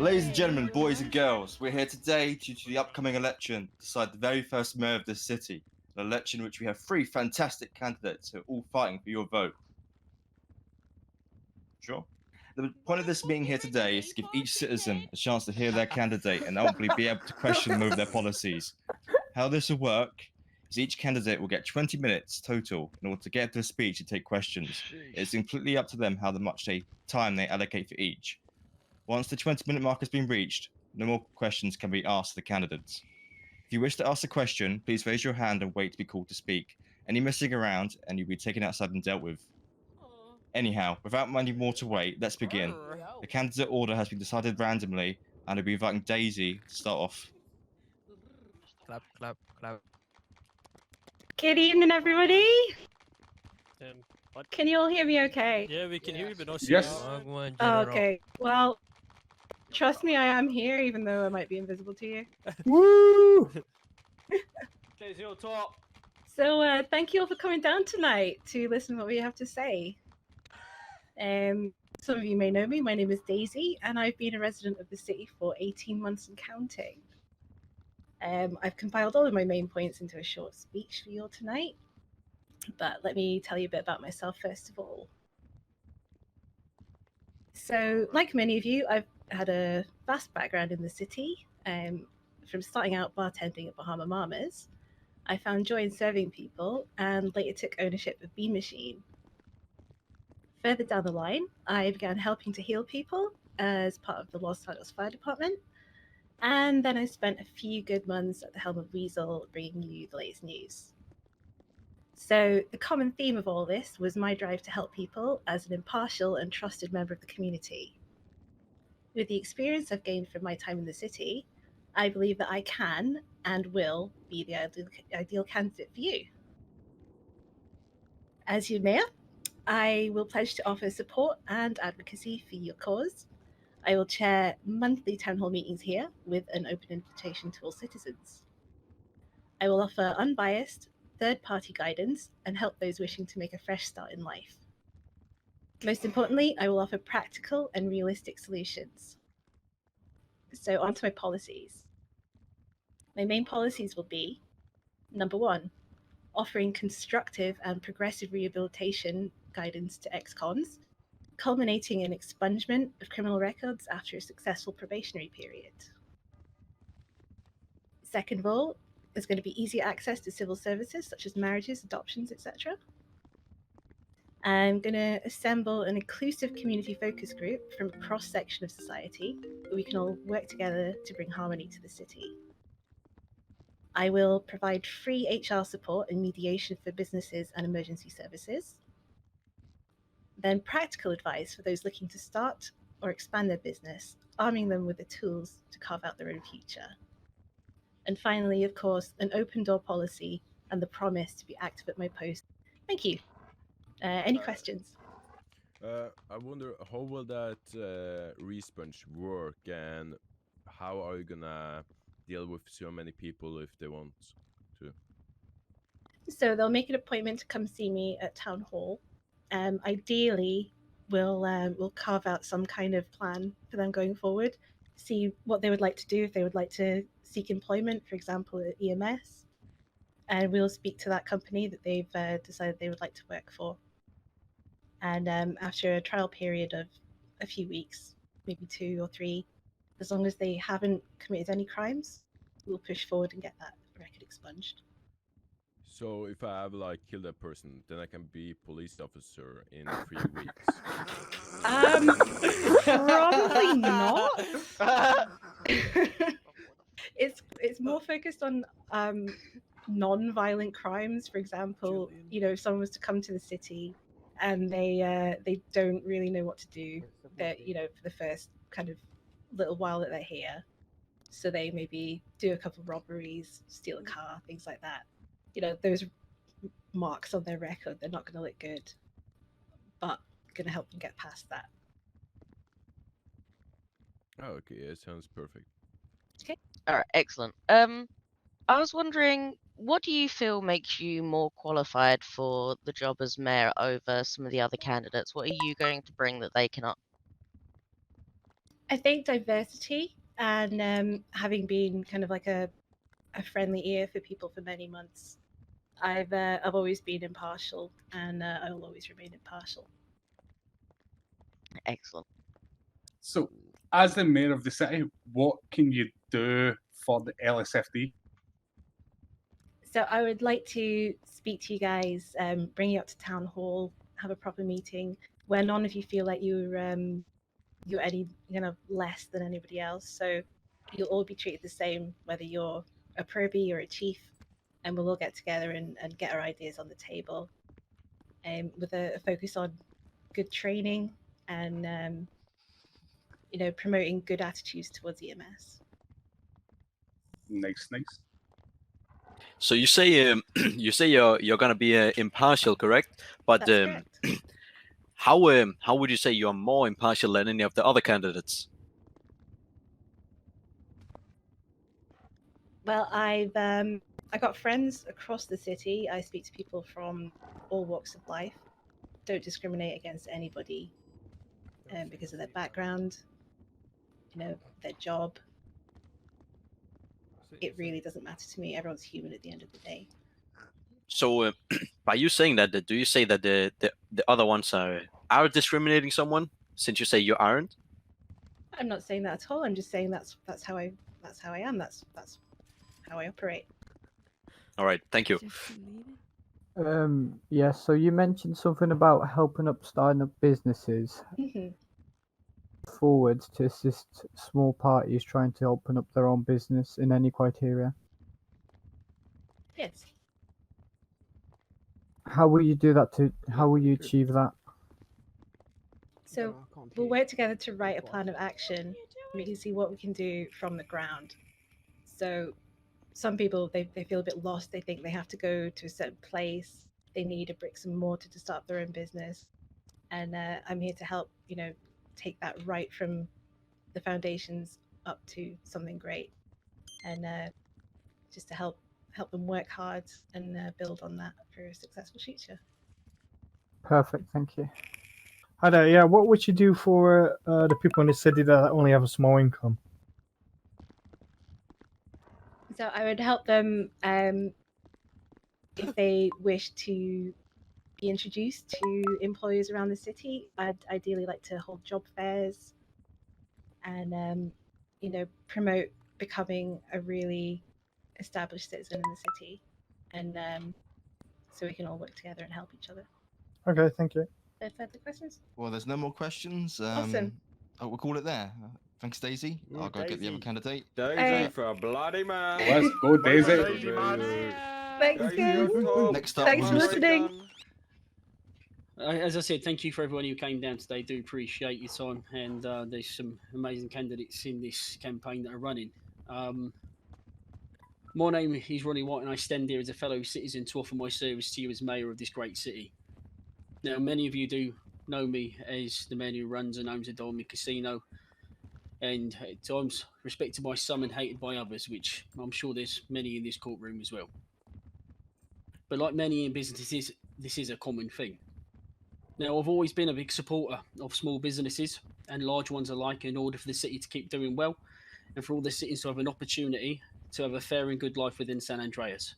Ladies and gentlemen, boys and girls, we're here today due to the upcoming election to decide the very first mayor of this city, an election in which we have 3 fantastic candidates who are all fighting for your vote. Sure? The point of this meeting here today is to give each citizen a chance to hear their candidate and ultimately be able to question them over their policies. How this will work is each candidate will get 20 minutes total in order to get their speech and take questions. It's completely up to them how much time they allocate for each. Once the 20-minute mark has been reached, no more questions can be asked of the candidates. If you wish to ask a question, please raise your hand and wait to be called to speak. Any messing around and you'll be taken outside and dealt with. Anyhow, without any more to wait, let's begin. The candidate order has been decided randomly, and I'll be inviting Daisy to start off. Clap, clap, clap. Good evening, everybody. What? Can you all hear me okay? Yeah, we can hear you, but not see Yes. you. Oh, okay. Well, trust me, I am here, even though I might be invisible to you. Woo! Daisy on top. So, thank you all for coming down tonight to listen to what we have to say. Some of you may know me. My name is Daisy, and I've been a resident of the city for 18 months and counting. I've compiled all of my main points into a short speech for you all tonight. But let me tell you a bit about myself first of all. So, like many of you, I've had a vast background in the city. From starting out bartending at Bahama Mamas, I found joy in serving people and later took ownership of Bean Machine. Further down the line, I began helping to heal people as part of the Los Santos Fire Department. And then I spent a few good months at the helm of Weazel, bringing you the latest news. So the common theme of all this was my drive to help people as an impartial and trusted member of the community. With the experience I've gained from my time in the city, I believe that I can and will be the ideal candidate for you. As your mayor, I will pledge to offer support and advocacy for your cause. I will chair monthly town hall meetings here with an open invitation to all citizens. I will offer unbiased, third-party guidance and help those wishing to make a fresh start in life. Most importantly, I will offer practical and realistic solutions. So on to my policies. My main policies will be, number 1, offering constructive and progressive rehabilitation guidance to ex-cons, culminating in expungement of criminal records after a successful probationary period. Second of all, there's going to be easy access to civil services such as marriages, adoptions, etc. I'm going to assemble an inclusive community focus group from a cross-section of society where we can all work together to bring harmony to the city. I will provide free HR support and mediation for businesses and emergency services. Then practical advice for those looking to start or expand their business, arming them with the tools to carve out their own future. And finally, of course, an open door policy and the promise to be active at my post. Thank you. Any questions? I wonder, how will that response work, and how are you gonna deal with so many people if they want to? So they'll make an appointment to come see me at town hall. Ideally, we'll carve out some kind of plan for them going forward, see what they would like to do, if they would like to seek employment, for example, at EMS. And we'll speak to that company that they've decided they would like to work for. And after a trial period of a few weeks, maybe 2 or 3, as long as they haven't committed any crimes, we'll push forward and get that record expunged. So if I have like killed a person, then I can be police officer in 3 weeks. Probably not. It's more focused on non-violent crimes. For example, if someone was to come to the city and they don't really know what to do, that for the first kind of little while that they're here, so they maybe do a couple of robberies, steal a car, things like that. Those marks on their record, they're not going to look good, but going to help them get past that. Oh, okay, it sounds perfect. Okay. All right, excellent. I was wondering, what do you feel makes you more qualified for the job as mayor over some of the other candidates? What are you going to bring that they cannot? I think diversity and having been kind of like a friendly ear for people for many months, I've always been impartial, and I will always remain impartial. Excellent. So, as the mayor of the city, what can you do for the LSFD? So I would like to speak to you guys, bring you up to town hall, have a proper meeting where none of you feel like you're any less than anybody else. So you'll all be treated the same, whether you're a probie or a chief, and we'll all get together and get our ideas on the table, with a focus on good training and promoting good attitudes towards EMS. Nice. So you say you're gonna be impartial, correct? But That's correct. how would you say you're more impartial than any of the other candidates? Well, I got friends across the city. I speak to people from all walks of life. Don't discriminate against anybody because of their background, their job. It really doesn't matter to me. Everyone's human at the end of the day. So by you saying that, do you say that the other ones are discriminating someone, since you say you aren't? I'm not saying that at all. I'm just saying that's how I am. That's how I operate. All right, thank you. Yeah, so you mentioned something about helping up starting up businesses forwards to assist small parties trying to open up their own business in any criteria. Yes. How will you do that? How will you achieve that? So we'll work together to write a plan of action. We can see what we can do from the ground. So some people, they feel a bit lost. They think they have to go to a certain place. They need a bricks and mortar to start their own business. And I'm here to help, take that right from the foundations up to something great. And just to help them work hard and build on that for a successful future. Perfect, thank you. Hi there, yeah, what would you do for the people in the city that only have a small income? So I would help them if they wish to be introduced to employers around the city. I'd ideally like to hold job fairs and promote becoming a really established citizen in the city, and so we can all work together and help each other. Okay, thank you. Further questions? Well, there's no more questions. Awesome. We'll call it there. Thanks, Daisy. I'll go get the other candidate. Daisy for a bloody man. Let's go, Daisy. Thanks, guys. Next up, Thanks for listening. As I said, thank you for everyone who came down today. Do appreciate your time, and there's some amazing candidates in this campaign that are running. My name is Ronnie White, and I stand here as a fellow citizen to offer my service to you as mayor of this great city. Now, many of you do know me as the man who runs and owns a Diamond Casino, and at times respected by some and hated by others, which I'm sure there's many in this courtroom as well. But like many in businesses, this is a common thing. Now, I've always been a big supporter of small businesses and large ones alike in order for the city to keep doing well and for all the citizens to have an opportunity to have a fair and good life within San Andreas.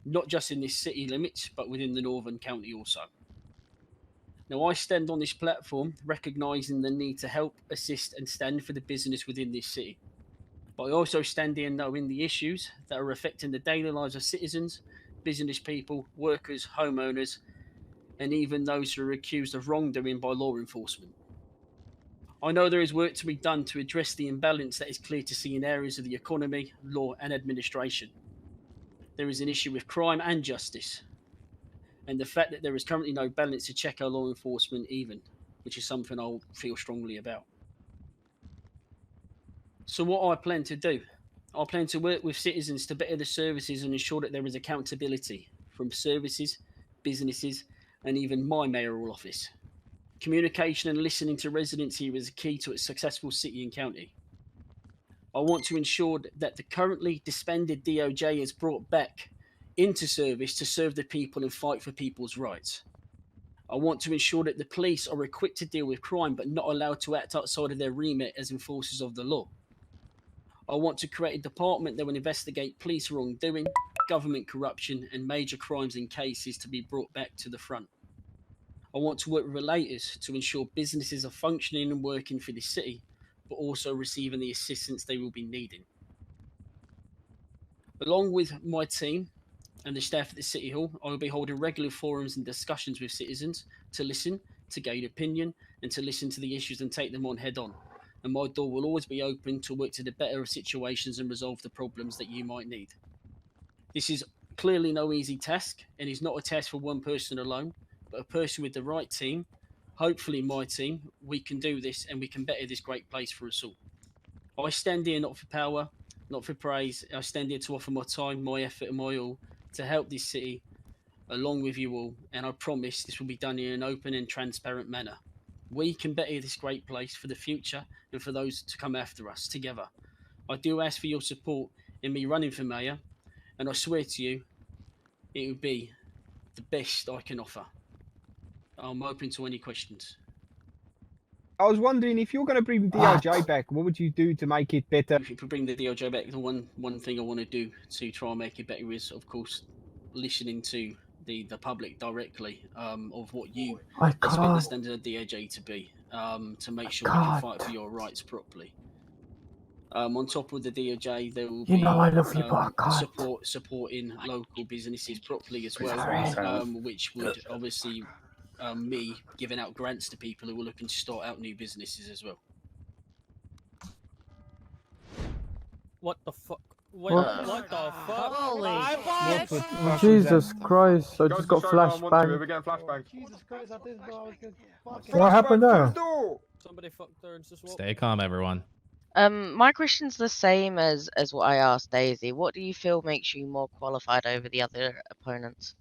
Not just in this city limits, but within the Northern County also. Now, I stand on this platform recognising the need to help, assist and stand for the business within this city. But I also stand here knowing the issues that are affecting the daily lives of citizens, business people, workers, homeowners, and even those who are accused of wrongdoing by law enforcement. I know there is work to be done to address the imbalance that is clear to see in areas of the economy, law and administration. There is an issue with crime and justice, and the fact that there is currently no balance to check our law enforcement even, which is something I feel strongly about. So what I plan to do, I plan to work with citizens to better the services and ensure that there is accountability from services, businesses, and even my mayoral office. Communication and listening to residents here is a key to a successful city and county. I want to ensure that the currently disbanded DOJ is brought back into service to serve the people and fight for people's rights. I want to ensure that the police are equipped to deal with crime but not allowed to act outside of their remit as enforcers of the law. I want to create a department that will investigate police wrongdoing, government corruption, and major crimes and cases to be brought back to the front. I want to work with relators to ensure businesses are functioning and working for the city, but also receiving the assistance they will be needing. Along with my team and the staff at the City Hall, I will be holding regular forums and discussions with citizens to listen, to gain opinion, and to listen to the issues and take them on head on. And my door will always be open to work to the better of situations and resolve the problems that you might need. This is clearly no easy task, and is not a task for one person alone, but a person with the right team, hopefully my team. We can do this, and we can better this great place for us all. I stand here not for power, not for praise. I stand here to offer my time, my effort, and my all to help this city along with you all, and I promise this will be done in an open and transparent manner. We can better this great place for the future and for those to come after us together. I do ask for your support in me running for mayor, and I swear to you, it will be the best I can offer. I'm open to any questions. I was wondering, if you're going to bring the DOJ back, what would you do to make it better? If we bring the DOJ back, the one thing I want to do to try and make it better is, of course, listening to the public directly of what you expect the standard of DOJ to be, to make sure we can fight for your rights properly. On top of the DOJ, there will be I love you, but I can't. supporting local businesses properly as well, which would obviously me giving out grants to people who are looking to start out new businesses as well. What the fuck? What? What the fuck? Holy Jesus Christ, I just got flashbang. We're getting flashbang. What happened there? Somebody fucked her and just Stay calm, everyone. My question's the same as what I asked Daisy. What do you feel makes you more qualified over the other opponents?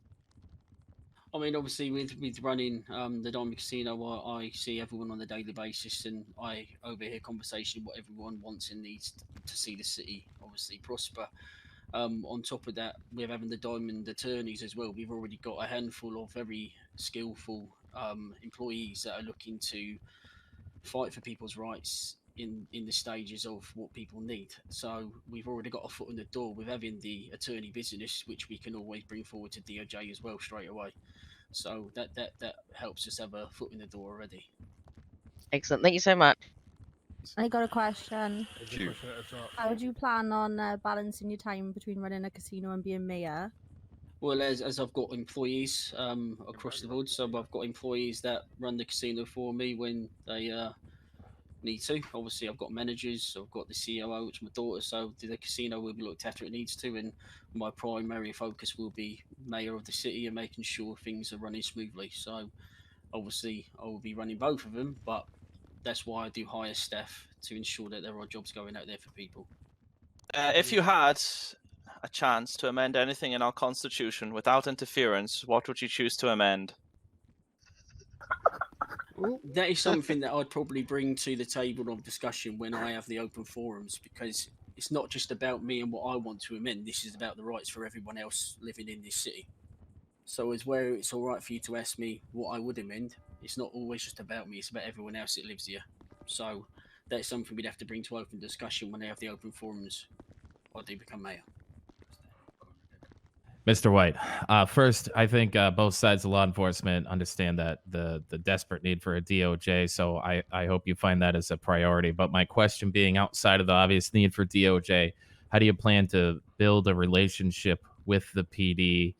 I mean, obviously, with running the Diamond Casino, I see everyone on a daily basis, and I overhear conversation what everyone wants and needs to see the city obviously prosper. On top of that, we're having the Diamond attorneys as well. We've already got a handful of very skillful employees that are looking to fight for people's rights in the stages of what people need. So we've already got a foot in the door with having the attorney business, which we can always bring forward to DOJ as well straight away. So that helps us have a foot in the door already. Excellent. Thank you so much. I got a question. Shoot. How do you plan on balancing your time between running a casino and being mayor? Well, as I've got employees across the board, so I've got employees that run the casino for me when they need to. Obviously, I've got managers, I've got the COO, which is my daughter, so the casino will be looked after it needs to, and my primary focus will be mayor of the city and making sure things are running smoothly. So obviously I will be running both of them, but that's why I do hire staff to ensure that there are jobs going out there for people. If you had a chance to amend anything in our constitution without interference, what would you choose to amend? That is something that I'd probably bring to the table of discussion when I have the open forums, because it's not just about me and what I want to amend. This is about the rights for everyone else living in this city. So as where it's all right for you to ask me what I would amend, it's not always just about me, it's about everyone else that lives here. So that's something we'd have to bring to open discussion when they have the open forums or do become mayor. Mr. White, first, I think both sides of law enforcement understand that the desperate need for a DOJ, so I hope you find that as a priority. But my question being, outside of the obvious need for DOJ, how do you plan to build a relationship with the PD,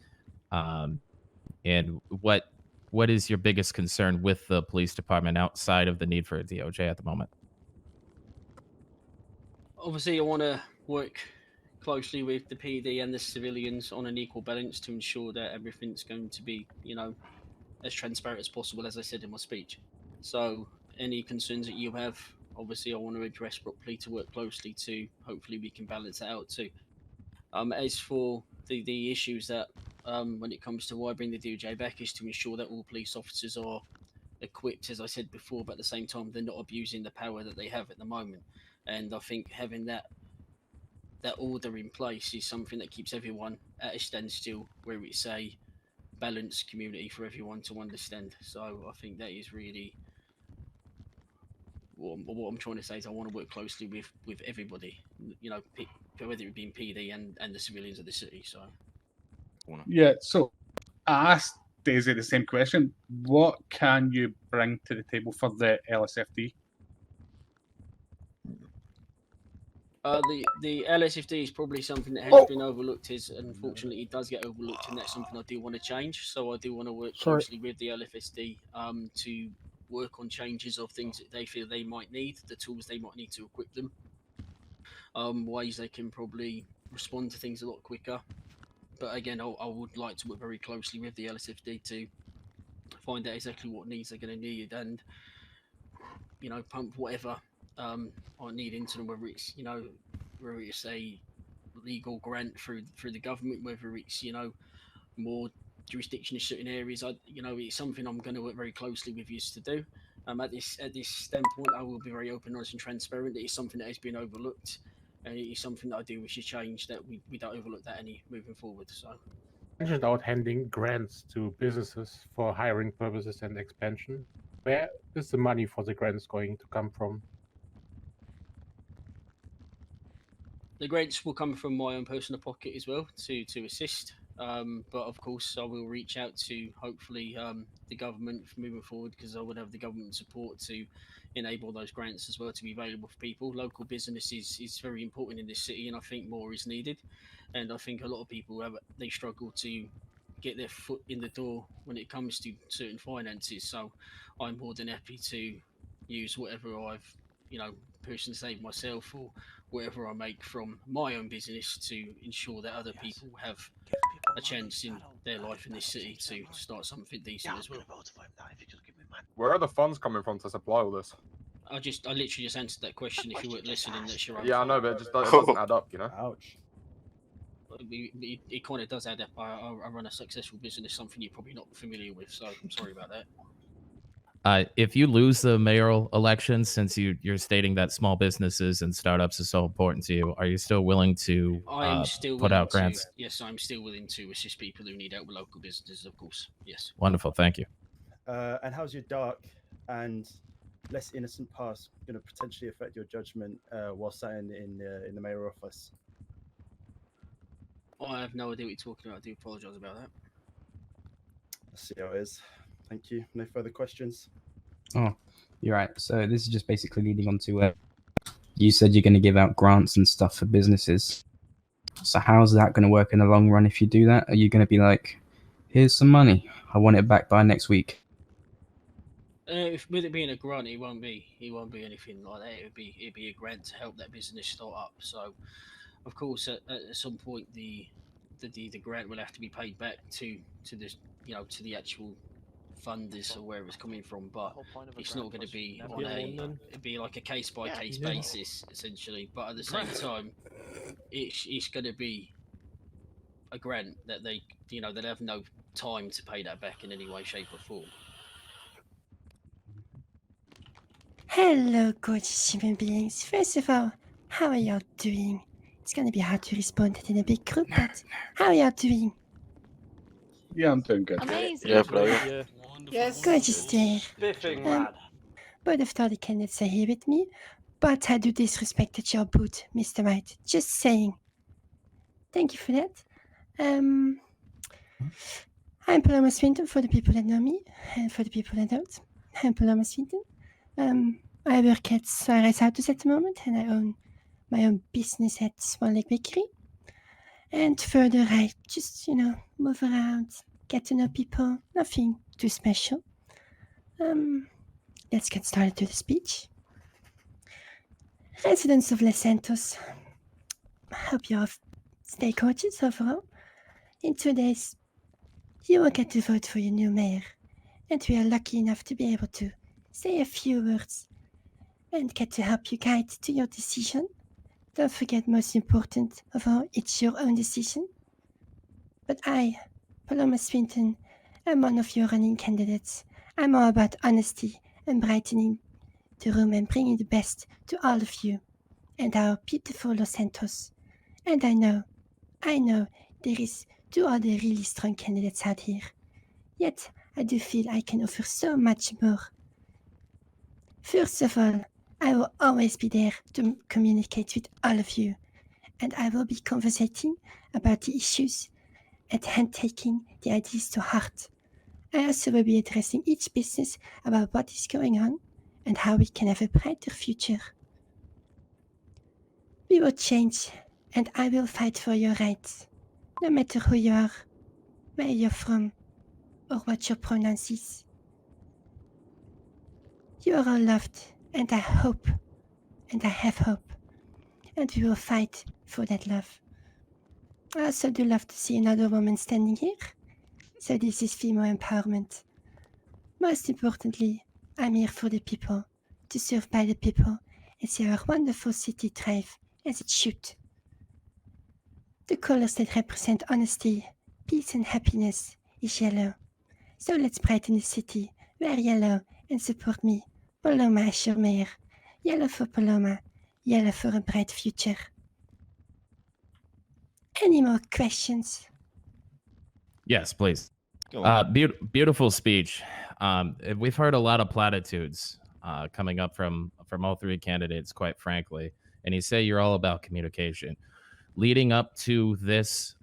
and what is your biggest concern with the police department outside of the need for a DOJ at the moment? Obviously, I want to work closely with the PD and the civilians on an equal balance to ensure that everything's going to be, as transparent as possible, as I said in my speech. So any concerns that you have, obviously I want to address properly to work closely to, hopefully we can balance that out too. As for the issues that, when it comes to why I bring the DOJ back, is to ensure that all police officers are equipped, as I said before, but at the same time, they're not abusing the power that they have at the moment. And I think having that order in place is something that keeps everyone at a standstill, where it's a balanced community for everyone to understand. So I think that is really what I'm trying to say is I want to work closely with everybody, you know, whether it be in PD and the civilians of the city. So Yeah, so I asked Daisy the same question. What can you bring to the table for the LSFD? the LSFD is probably something that has been overlooked. Is unfortunately it does get overlooked, and that's something I do want to change. So I do want to work closely with the LFSD to work on changes of things that they feel they might need, the tools they might need to equip them, ways they can probably respond to things a lot quicker. But again, I would like to work very closely with the LSFD to find out exactly what needs they're going to need, and you know, pump whatever I need into them, whether it's, you know, whether it's a legal grant through the government, whether it's, you know, more jurisdiction in certain areas. You know, it's something I'm going to work very closely with you to do. At this standpoint, I will be very open, honest, and transparent. It is something that has been overlooked, and it is something that I do wish to change. That we don't overlook that any moving forward. So. Mentioned about handing grants to businesses for hiring purposes and expansion. Where is the money for the grants going to come from? The grants will come from my own personal pocket as well to assist. But of course, I will reach out to hopefully the government moving forward, because I would have the government support to enable those grants as well to be available for people. Local business is very important in this city, and I think more is needed. And I think a lot of people they struggle to get their foot in the door when it comes to certain finances. So I'm more than happy to use whatever I've, you know, personally saved myself or whatever I make from my own business to ensure that other people have a chance in their life in this city to start something decent as well. Where are the funds coming from to supply all this? I literally just answered that question. If you weren't listening, that's your own Yeah, I know, fault. but it doesn't add up, you know? Ouch. It kind of does add up. I run a successful business, something you're probably not familiar with, so I'm sorry about that. If you lose the mayoral election, since you're stating that small businesses and startups are so important to you, are you still willing to put out grants? Yes, I'm still willing to assist people who need help with local businesses, of course. Yes. Wonderful, thank you. And how's your dark and less innocent past going to potentially affect your judgment while sat in the mayor office? I have no idea what you're talking about. I do apologise about that. Let's see how it is. Thank you. No further questions. Oh, you're right. So this is just basically leading on to you said you're going to give out grants and stuff for businesses. So how's that going to work in the long run if you do that? Are you going to be like, here's some money, I want it back by next week? With it being a grant, it won't be anything like that. It'd be a grant to help that business start up. So, of course, at some point, the grant will have to be paid back to the, you know, to the actual funders or wherever it's coming from. But it's not going to be on it'd be like a case by case basis essentially. But at the same time, it's going to be a grant that they, you know, they'll have no time to pay that back in any way, shape, or form. Hello, gorgeous human beings. First of all, how are y'all doing? It's going to be hard to respond in a big group, but how are y'all doing? Yeah, I'm doing good. Amazing. Yeah, player. Yes. Gorgeous there. Spiffing lad. Both of the candidates are here with me, but I do disrespect at your boot, Mr. White. Just saying. Thank you for that. I'm Paloma Swinton for the people that know me, and for the people that don't. I'm Paloma Swinton. I work at Sunrise Autos at the moment, and I own my own business at Swan Lake Bakery. And further, I just, you know, move around, get to know people, nothing too special. Let's get started with the speech. Residents of Los Santos, I hope you all stay gorgeous overall. In 2 days, you will get to vote for your new mayor, and we are lucky enough to be able to say a few words and get to help you guide to your decision. Don't forget, most important of all, it's your own decision. But I, Paloma Swinton, am one of your running candidates. I'm all about honesty and brightening the room and bringing the best to all of you and our beautiful Los Santos. And I know there is 2 other really strong candidates out here. Yet, I do feel I can offer so much more. First of all, I will always be there to communicate with all of you, and I will be conversating about the issues at hand, taking the ideas to heart. I also will be addressing each business about what is going on and how we can have a brighter future. We will change, and I will fight for your rights, no matter who you are, where you're from, or what your pronouns is. You are all loved, and I hope, and I have hope, and we will fight for that love. I also do love to see another woman standing here, so this is female empowerment. Most importantly, I'm here for the people, to serve by the people, and see our wonderful city thrive as it should. The colors that represent honesty, peace and happiness is yellow. So let's brighten the city, wear yellow and support me, Paloma as your mayor. Yellow for Paloma, yellow for a bright future. Any more questions? Yes, please. Go on. Beautiful speech. We've heard a lot of platitudes coming up from all three candidates, quite frankly. And you say you're all about communication. Leading up to this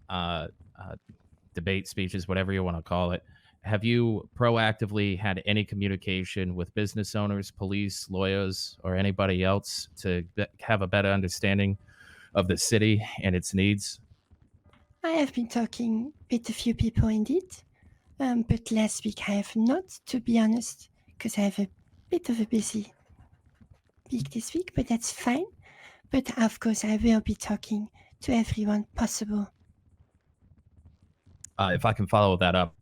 debate speeches, whatever you want to call it, have you proactively had any communication with business owners, police, lawyers, or anybody else to have a better understanding of the city and its needs? I have been talking with a few people indeed, but last week I have not, to be honest, because I have a bit of a busy week this week, but that's fine. But of course I will be talking to everyone possible. If I can follow that up,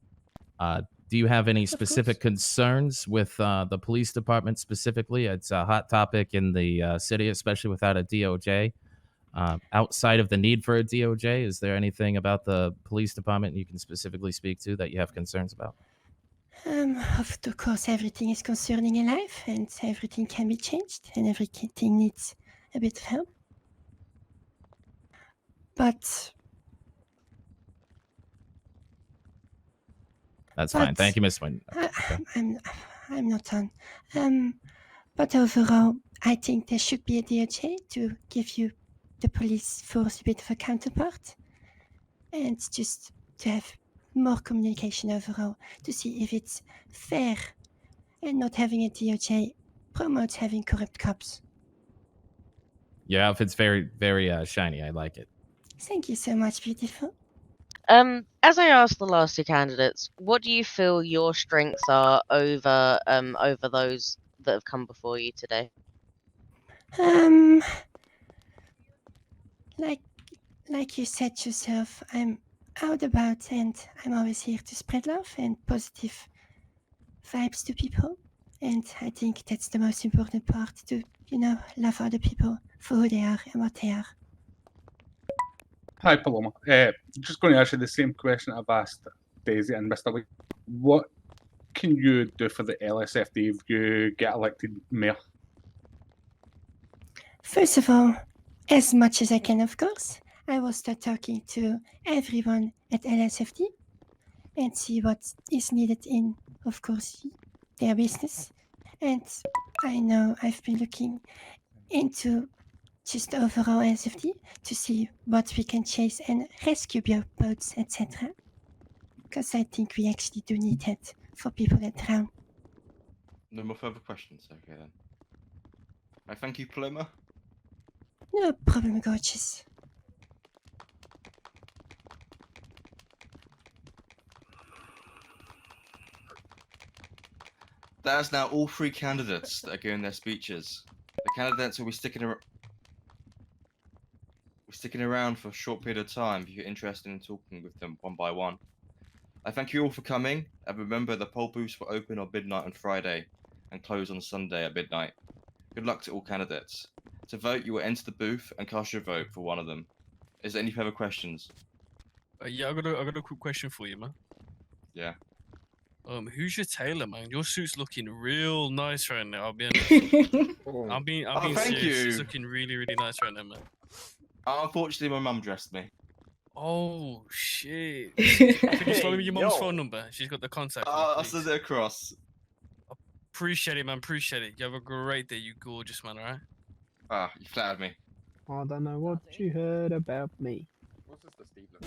do you have any specific concerns with the police department specifically? It's a hot topic in the city, especially without a DOJ. Outside of the need for a DOJ, is there anything about the police department you can specifically speak to that you have concerns about? Of course, everything is concerning in life, and everything can be changed, and everything needs a bit of help. But that's fine. Thank you, Ms. Swinton. I'm not on. But overall, I think there should be a DOJ to give you the police force a bit of a counterpart, and just to have more communication overall to see if it's fair, and not having a DOJ promotes having corrupt cops. Your outfit's very, very shiny. I like it. Thank you so much, beautiful. As I asked the last two candidates, what do you feel your strengths are over those that have come before you today? Like you said yourself, I'm out about, and I'm always here to spread love and positive vibes to people. And I think that's the most important part, to, love other people for who they are and what they are. Hi, Paloma. Just going to ask you the same question I've asked Daisy and Mr. Lee. What can you do for the LSFD if you get elected mayor? First of all, as much as I can, of course, I will start talking to everyone at LSFD and see what is needed in, of course, their business. And I know I've been looking into just overall LSFD to see what we can chase and rescue boats, etc. Because I think we actually do need that for people that drown. No more further questions. Okay then. I thank you, Paloma. No problem, gorgeous. That is now all three candidates that are giving their speeches. The candidates will be sticking around for a short period of time if you're interested in talking with them one by one. I thank you all for coming, and remember the poll booths will open on midnight on Friday and close on Sunday at midnight. Good luck to all candidates. To vote, you will enter the booth and cast your vote for one of them. Is there any further questions? Yeah, I got a quick question for you, man. Yeah. Who's your tailor, man? Your suit's looking real nice right now. I'll be honest. I'm being thank serious. you. It's looking really, really nice right now, man. Unfortunately, my mum dressed me. Oh shit! Could you slowly with your mom's Yo. phone number? She's got the contact. I'll send it across. Appreciate it, man. Appreciate it. You have a great day, you gorgeous man. All right. Ah, you flattered me. I don't know what you heard about me. What's this, the Steedler?